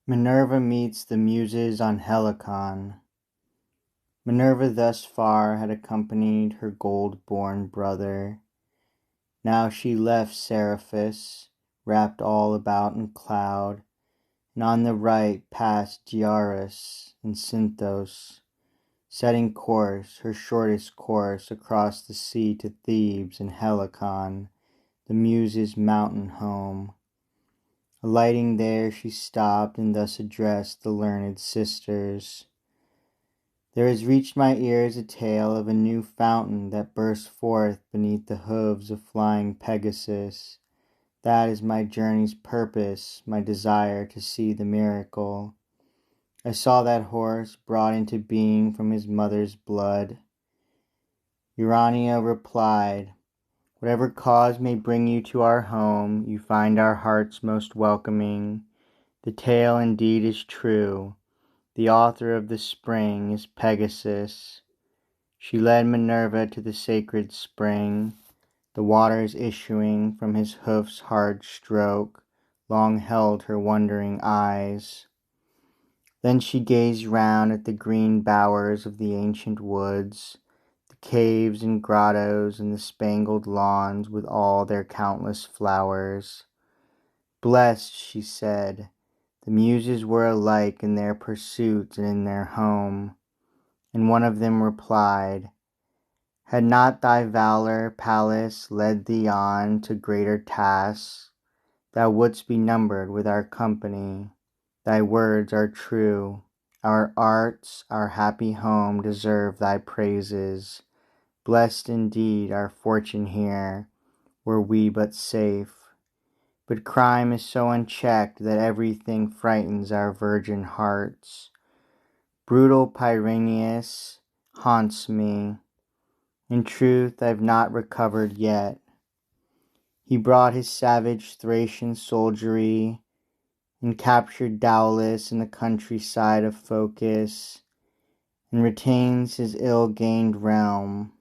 Minerva meets the Muses on Helicon. Minerva thus far had accompanied her gold-born brother. Now she left Seriphus, wrapped all about in cloud, and on the right passed Diarus and Cynthos, setting course, her shortest course, across the sea to Thebes and Helicon, the Muses' mountain home. Alighting there, she stopped and thus addressed the learned sisters. There has reached my ears a tale of a new fountain that bursts forth beneath the hooves of flying Pegasus. That is my journey's purpose, my desire to see the miracle. I saw that horse brought into being from his mother's blood. Urania replied, "Whatever cause may bring you to our home, you find our hearts most welcoming. The tale indeed is true. The author of the spring is Pegasus." She led Minerva to the sacred spring. The waters issuing from his hoof's hard stroke long held her wondering eyes. Then she gazed round at the green bowers of the ancient woods, the caves and grottos and the spangled lawns with all their countless flowers. "Blessed," she said, "the Muses were alike in their pursuits and in their home." And one of them replied, "Had not thy valor, Pallas, led thee on to greater tasks, thou wouldst be numbered with our company. Thy words are true. Our arts, our happy home deserve thy praises. Blessed indeed our fortune here, were we but safe. But crime is so unchecked that everything frightens our virgin hearts. Brutal Pyreneus haunts me. In truth, I've not recovered yet. He brought his savage Thracian soldiery and captured Daulis in the countryside of Phocis, and retains his ill-gained realm.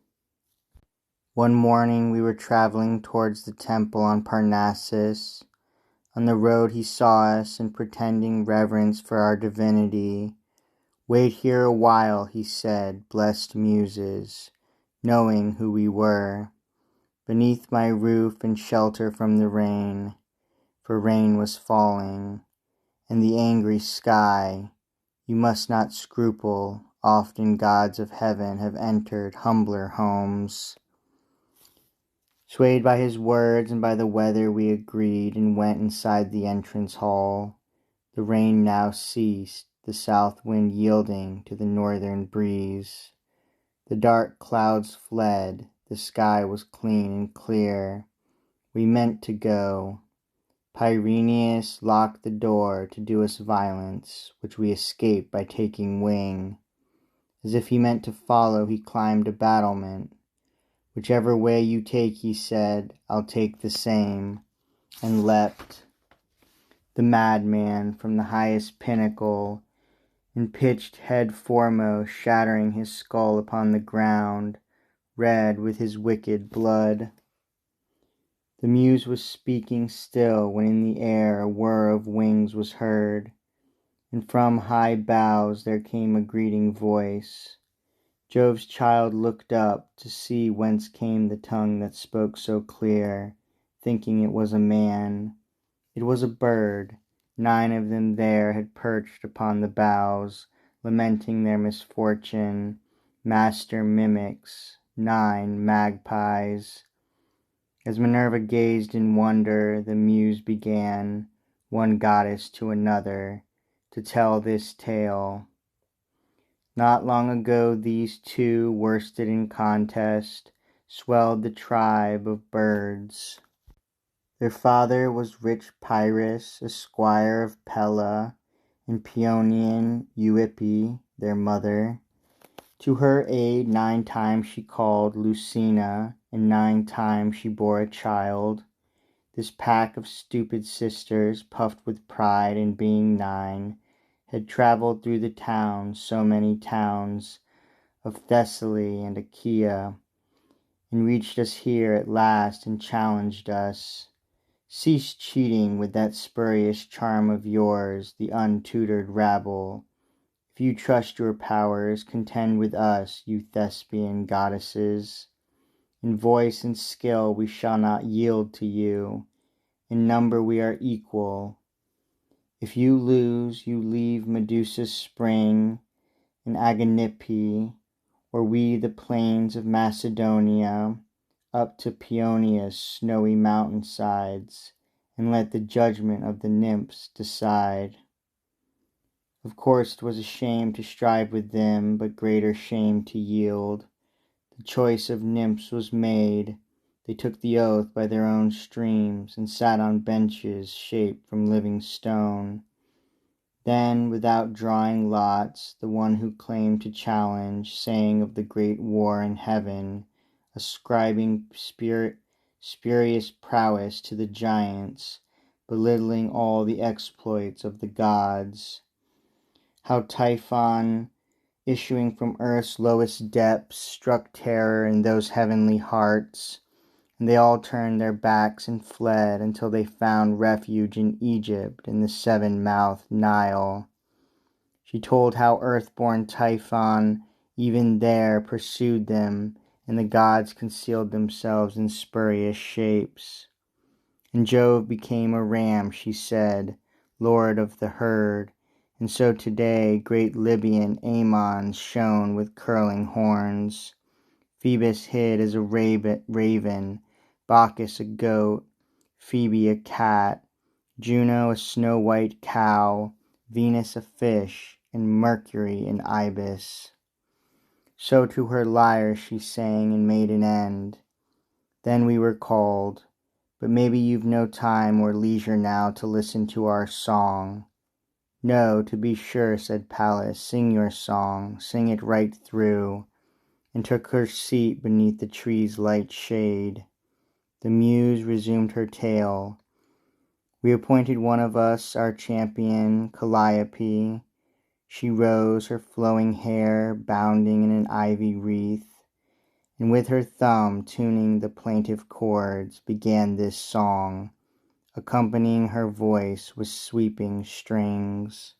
One morning we were travelling towards the temple on Parnassus. On the road he saw us, and pretending reverence for our divinity, "Wait here a while," he said, "blessed Muses," knowing who we were. "Beneath my roof and shelter from the rain," for rain was falling, "and the angry sky, you must not scruple. Often gods of heaven have entered humbler homes." Swayed by his words and by the weather, we agreed and went inside the entrance hall. The rain now ceased, the south wind yielding to the northern breeze. The dark clouds fled, the sky was clean and clear. We meant to go. Pyreneus locked the door to do us violence, which we escaped by taking wing. As if he meant to follow, he climbed a battlement. "Whichever way you take," he said, "I'll take the same," and leapt, the madman, from the highest pinnacle, and pitched head foremost, shattering his skull upon the ground, red with his wicked blood. The Muse was speaking still, when in the air a whir of wings was heard, and from high boughs there came a greeting voice. Jove's child looked up to see whence came the tongue that spoke so clear, thinking it was a man. It was a bird. 9 of them there had perched upon the boughs, lamenting their misfortune, master mimics, 9 magpies. As Minerva gazed in wonder, the Muse began, one goddess to another, to tell this tale. Not long ago these two, worsted in contest, swelled the tribe of birds. Their father was rich Pyrrhus, a squire of Pella, and Paeonian Euippe, their mother. To her aid 9 times she called Lucina, and 9 times she bore a child. This pack of stupid sisters, puffed with pride in being 9, had travelled through the towns, so many towns, of Thessaly and Achaia, and reached us here at last and challenged us. Cease cheating with that spurious charm of yours, the untutored rabble. If you trust your powers, contend with us, you Thespian goddesses. In voice and skill we shall not yield to you. In number we are equal. If you lose, you leave Medusa's spring and Aganippe, or we the plains of Macedonia, up to Paeonia's snowy mountainsides, and let the judgment of the nymphs decide. Of course 'twas a shame to strive with them, but greater shame to yield. The choice of nymphs was made. They took the oath by their own streams, and sat on benches shaped from living stone. Then, without drawing lots, the one who claimed to challenge sang of the great war in heaven, ascribing spurious prowess to the giants, belittling all the exploits of the gods. How Typhon, issuing from earth's lowest depths, struck terror in those heavenly hearts, and they all turned their backs and fled until they found refuge in Egypt in the seven-mouthed Nile. She told how earth-born Typhon even there pursued them, and the gods concealed themselves in spurious shapes. And Jove became a ram, she said, lord of the herd, and so today great Libyan Ammon shone with curling horns. Phoebus hid as a raven, Bacchus a goat, Phoebe a cat, Juno a snow-white cow, Venus a fish, and Mercury an ibis. So to her lyre she sang and made an end. Then we were called, but maybe you've no time or leisure now to listen to our song. No, to be sure, said Pallas, sing your song, sing it right through, and took her seat beneath the tree's light shade. The Muse resumed her tale. We appointed one of us our champion, Calliope. She rose, her flowing hair bounding in an ivy wreath, and with her thumb tuning the plaintive chords, began this song, accompanying her voice with sweeping strings.